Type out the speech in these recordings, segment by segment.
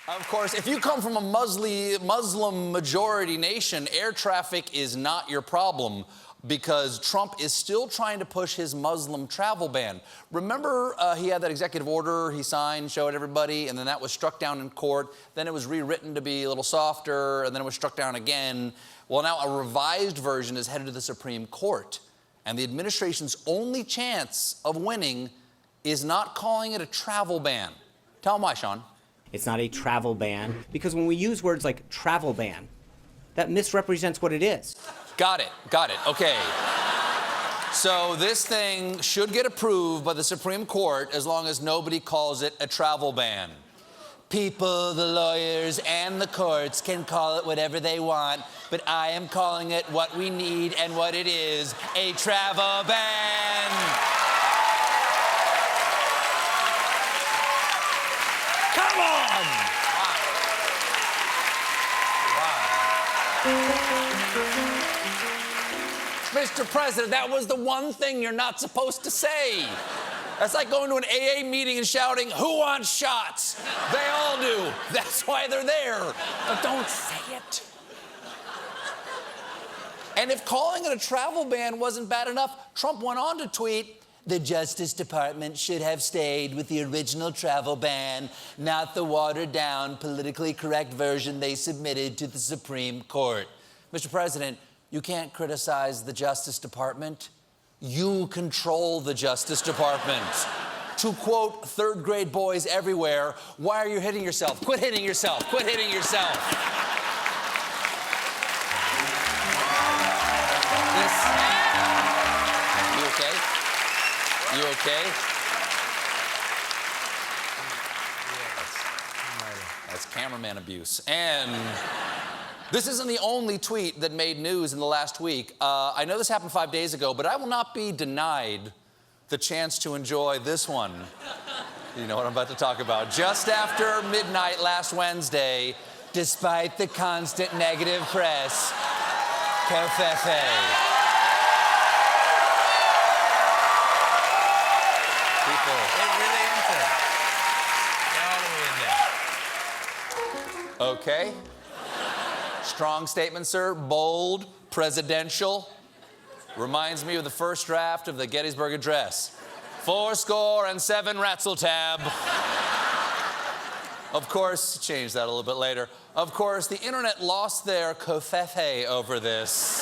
Of course, if you come from a Muslim-majority nation, air traffic is not your problem because Trump is still trying to push his Muslim travel ban. Remember he had that executive order he signed, showed everybody, and then that was struck down in court. Then it was rewritten to be a little softer, and then it was struck down again. Well, now a revised version is headed to the Supreme Court, and the administration's only chance of winning is not calling it a travel ban. Tell them why, Sean. It's not a travel ban, because when we use words like travel ban, that misrepresents what it is. Got it, okay. So this thing should get approved by the Supreme Court as long as nobody calls it a travel ban. People, the lawyers, and the courts can call it whatever they want, but I am calling it what we need and what it is, a travel ban. Come on! Wow. Mr. President, that was the one thing you're not supposed to say. That's like going to an AA meeting and shouting, "Who wants shots?" They all do. That's why they're there. But don't say it. And if calling it a travel ban wasn't bad enough, Trump went on to tweet, "The Justice Department should have stayed with the original travel ban, not the watered-down, politically correct version they submitted to the Supreme Court." Mr. President, you can't criticize the Justice Department. You control the Justice Department. To quote third-grade boys everywhere, why are you hitting yourself? Quit hitting yourself. Quit hitting yourself. You okay? You okay? That's cameraman abuse. And this isn't the only tweet that made news in the last week. I know this happened 5 days ago, but I will not be denied the chance to enjoy this one. You know what I'm about to talk about. Just after midnight last Wednesday, despite the constant negative press, Covfefe. People. They're really into it. They're all the way in there. Okay. Strong statement, sir. Bold, presidential. Reminds me of the first draft of the Gettysburg Address. 407 Ratzeltab. Of course, change that a little bit later. Of course, the internet lost their Covfefe over this.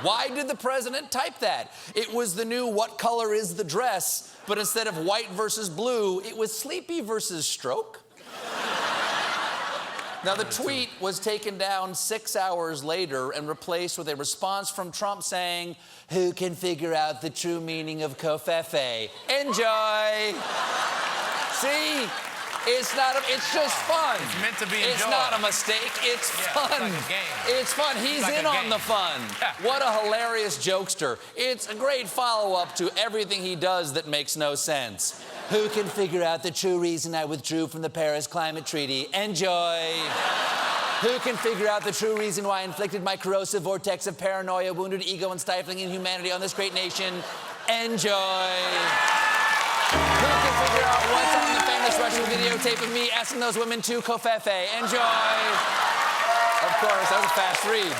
Why did the president type that? It was the new "what color is the dress," but instead of white versus blue, it was sleepy versus stroke. Now, the tweet was taken down 6 hours later and replaced with a response from Trump saying, "Who can figure out the true meaning of Covfefe? Enjoy." See? It's just fun. It's meant to be enjoyed. It's not a mistake. It's fun. It's like a game. It's fun. He's like in a on game. the fun. What a hilarious jokester. It's a great follow-up to everything he does that makes no sense. Who can figure out the true reason I withdrew from the Paris Climate Treaty? Enjoy. Who can figure out the true reason why I inflicted my corrosive vortex of paranoia, wounded ego, and stifling inhumanity on this great nation? Enjoy. Who can figure out what's on the famous Russian videotape of me asking those women to Covfefe? Enjoy. Of course, that was a fast read.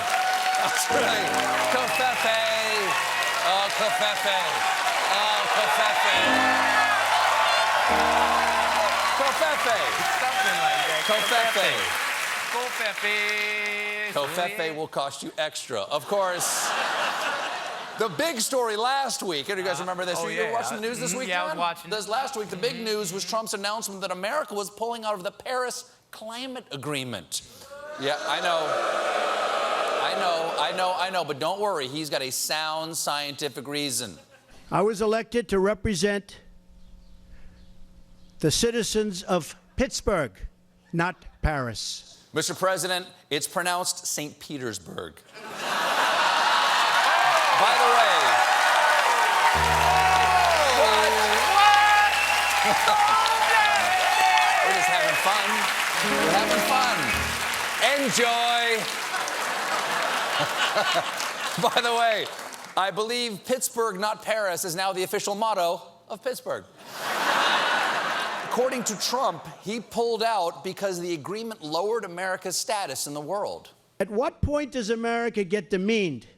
That's right. Covfefe. Oh, Covfefe. Oh, Covfefe. Covfefe. Something like that. Covfefe. Covfefe will cost you extra. Of course, the big story last week, do you guys remember this? Oh, You were yeah. watching the news this week, Yeah, I was John? watching. This last week, the big news was Trump's announcement that America was pulling out of the Paris Climate Agreement. Yeah, I know, but don't worry. He's got a sound scientific reason. I was elected to represent the citizens of Pittsburgh, not Paris. Mr. President, it's pronounced St. Petersburg. By the way... We're just having fun. We're having fun. Enjoy. By the way, I believe Pittsburgh, not Paris, is now the official motto of Pittsburgh. According to Trump, he pulled out because the agreement lowered America's status in the world. At what point does America get demeaned?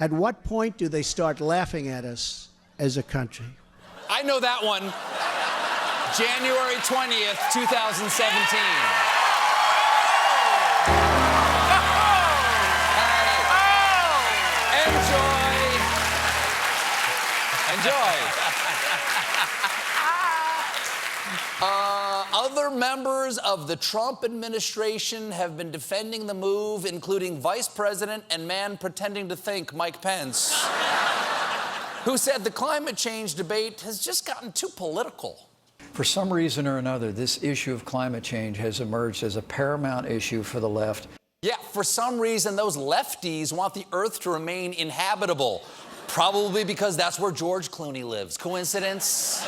At what point do they start laughing at us as a country? I know that one. January 20th, 2017. Enjoy. Other members of the Trump administration have been defending the move, including Vice President and man pretending to think Mike Pence, who said the climate change debate has just gotten too political. For some reason or another, this issue of climate change has emerged as a paramount issue for the left. Yeah, for some reason, those lefties want the Earth to remain inhabitable. Probably because that's where George Clooney lives. Coincidence?